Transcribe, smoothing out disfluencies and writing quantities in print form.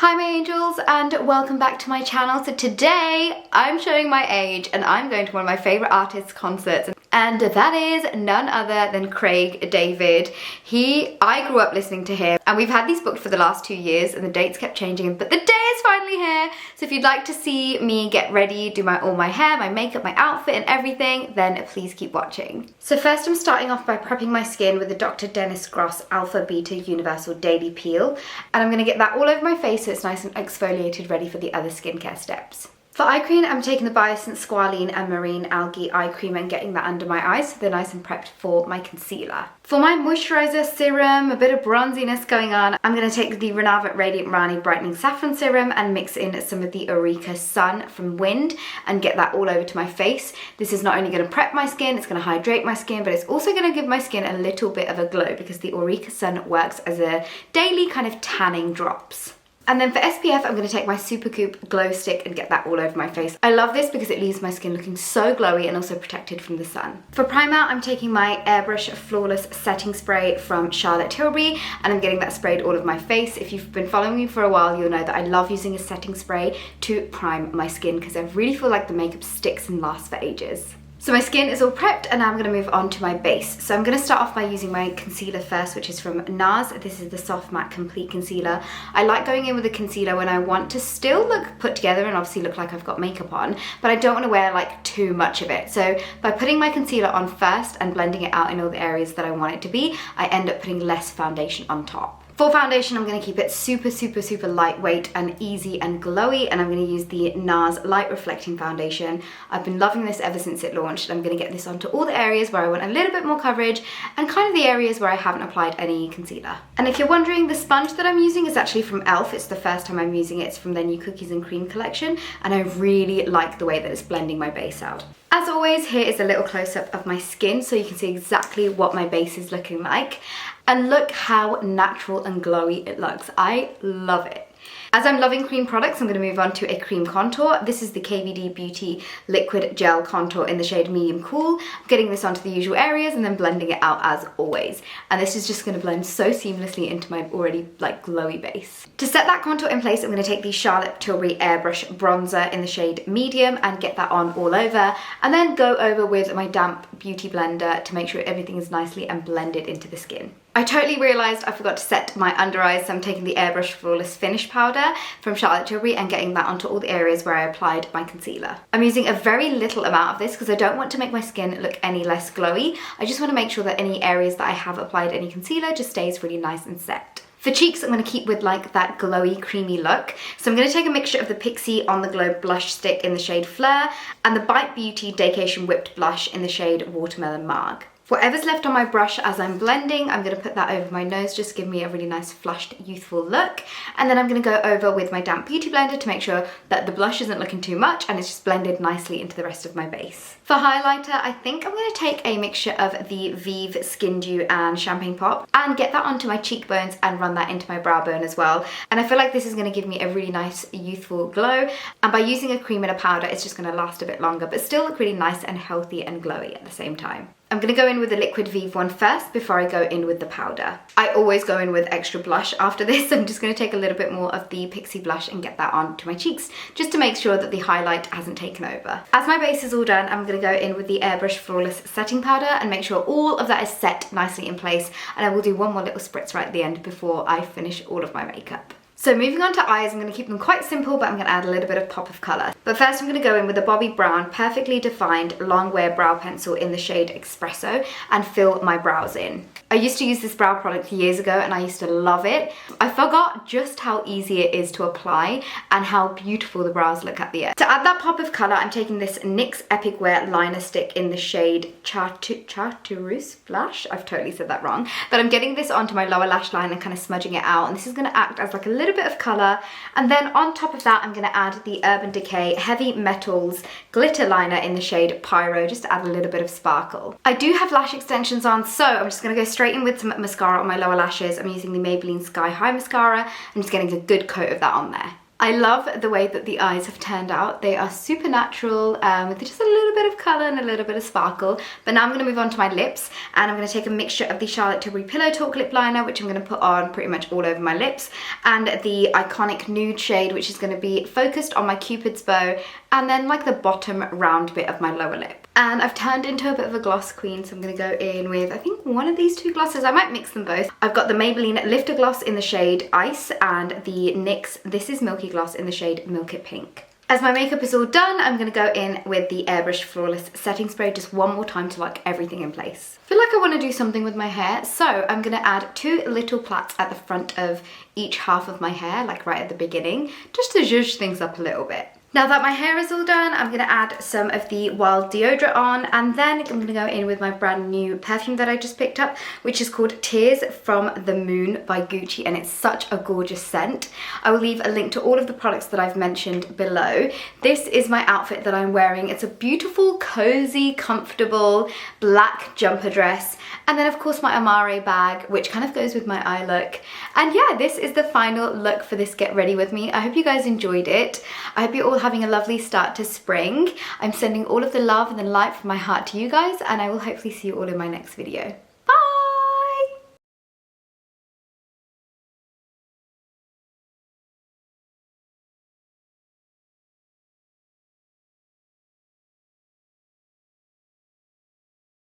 Hi my angels and welcome back to my channel. So today I'm showing my age and I'm going to one of my favourite artists' concerts, and that is none other than Craig David. I grew up listening to him and we've had these booked for the last 2 years and the dates kept changing, but the day is finally here. So if you'd like to see me get ready, do all my hair, my makeup, my outfit and everything, then please keep watching. So first I'm starting off by prepping my skin with the Dr. Dennis Gross Alpha Beta Universal Daily Peel, and I'm going to get that all over my face so it's nice and exfoliated, ready for the other skincare steps. For eye cream, I'm taking the Biossance Squalene and Marine Algae Eye Cream and getting that under my eyes so they're nice and prepped for my concealer. For my moisturiser serum, a bit of bronziness going on, I'm going to take the Renavit Radiant Rani Brightening Saffron Serum and mix in some of the Eureka Sun from Wind and get that all over to my face. This is not only going to prep my skin, it's going to hydrate my skin, but it's also going to give my skin a little bit of a glow because the Eureka Sun works as a daily kind of tanning drops. And then for SPF, I'm going to take my Supergoop Glow Stick and get that all over my face. I love this because it leaves my skin looking so glowy and also protected from the sun. For primer, I'm taking my Airbrush Flawless Setting Spray from Charlotte Tilbury and I'm getting that sprayed all over my face. If you've been following me for a while, you'll know that I love using a setting spray to prime my skin because I really feel like the makeup sticks and lasts for ages. So my skin is all prepped and now I'm going to move on to my base. So I'm going to start off by using my concealer first, which is from Nars. This is the Soft Matte Complete Concealer. I like going in with a concealer when I want to still look put together and obviously look like I've got makeup on, but I don't want to wear like too much of it. So by putting my concealer on first and blending it out in all the areas that I want it to be, I end up putting less foundation on top. For foundation, I'm going to keep it super lightweight and easy and glowy, and I'm going to use the Nars Light Reflecting Foundation. I've been loving this ever since it launched. I'm going to get this onto all the areas where I want a little bit more coverage and kind of the areas where I haven't applied any concealer. And if you're wondering, the sponge that I'm using is actually from e.l.f. It's the first time I'm using it. It's from their new Cookies and Cream collection, and I really like the way that it's blending my base out. As always, here is a little close-up of my skin so you can see exactly what my base is looking like. And look how natural and glowy it looks. I love it. As I'm loving cream products, I'm going to move on to a cream contour. This is the KVD Beauty Liquid Gel Contour in the shade Medium Cool. I'm getting this onto the usual areas and then blending it out as always. And this is just going to blend so seamlessly into my already like glowy base. To set that contour in place, I'm going to take the Charlotte Tilbury Airbrush Bronzer in the shade Medium and get that on all over. And then go over with my damp beauty blender to make sure everything is nicely and blended into the skin. I totally realised I forgot to set my under eyes, so I'm taking the Airbrush Flawless Finish Powder from Charlotte Tilbury and getting that onto all the areas where I applied my concealer. I'm using a very little amount of this because I don't want to make my skin look any less glowy. I just want to make sure that any areas that I have applied any concealer just stays really nice and set. For cheeks, I'm going to keep with like that glowy, creamy look. So I'm going to take a mixture of the Pixi On The Glow blush stick in the shade Fleur and the Bite Beauty Daycation Whipped blush in the shade Watermelon Marg. Whatever's left on my brush as I'm blending, I'm going to put that over my nose, just give me a really nice flushed, youthful look. And then I'm going to go over with my damp beauty blender to make sure that the blush isn't looking too much and it's just blended nicely into the rest of my base. For highlighter, I think I'm going to take a mixture of the Vive Skin Dew and Champagne Pop and get that onto my cheekbones and run that into my brow bone as well. And I feel like this is going to give me a really nice, youthful glow. And by using a cream and a powder, it's just going to last a bit longer, but still look really nice and healthy and glowy at the same time. I'm going to go in with the liquid Vive one first before I go in with the powder. I always go in with extra blush after this. I'm just going to take a little bit more of the Pixi blush and get that onto my cheeks just to make sure that the highlight hasn't taken over. As my base is all done, I'm going to go in with the Airbrush Flawless Setting Powder and make sure all of that is set nicely in place, and I will do one more little spritz right at the end before I finish all of my makeup. So moving on to eyes, I'm going to keep them quite simple, but I'm going to add a little bit of pop of colour. But first I'm going to go in with a Bobbi Brown Perfectly Defined Long Wear Brow Pencil in the shade Espresso and fill my brows in. I used to use this brow product years ago and I used to love it. I forgot just how easy it is to apply and how beautiful the brows look at the end. To add that pop of colour, I'm taking this NYX Epic Wear Liner Stick in the shade Chartreuse Blush. I've totally said that wrong. But I'm getting this onto my lower lash line and kind of smudging it out, and this is going to act as like a little bit of colour. And then on top of that, I'm going to add the Urban Decay Heavy Metals Glitter Liner in the shade Pyro, just to add a little bit of sparkle. I do have lash extensions on, so I'm just going to go straight in with some mascara on my lower lashes. I'm using the Maybelline Sky High Mascara. I'm just getting a good coat of that on there. I love the way that the eyes have turned out. They are super natural with just a little bit of colour and a little bit of sparkle. But now I'm going to move on to my lips, and I'm going to take a mixture of the Charlotte Tilbury Pillow Talk lip liner, which I'm going to put on pretty much all over my lips, and the iconic nude shade, which is going to be focused on my Cupid's bow and then like the bottom round bit of my lower lip. And I've turned into a bit of a gloss queen, so I'm going to go in with, I think, one of these two glosses. I might mix them both. I've got the Maybelline Lifter Gloss in the shade Ice and the NYX This Is Milky Gloss in the shade Milk It Pink. As my makeup is all done, I'm going to go in with the Airbrush Flawless Setting Spray just one more time to lock everything in place. I feel like I want to do something with my hair, so I'm going to add 2 little plaits at the front of each half of my hair, like right at the beginning, just to zhuzh things up a little bit. Now that my hair is all done, I'm going to add some of the Wild deodorant on, and then I'm going to go in with my brand new perfume that I just picked up, which is called Tears from the Moon by Gucci, and it's such a gorgeous scent. I will leave a link to all of the products that I've mentioned below. This is my outfit that I'm wearing. It's a beautiful, cozy, comfortable black jumper dress, and then of course my Amare bag, which kind of goes with my eye look. And yeah, this is the final look for this Get Ready With Me. I hope you guys enjoyed it. I hope you're all having a lovely start to spring. I'm sending all of the love and the light from my heart to you guys, and I will hopefully see you all in my next video.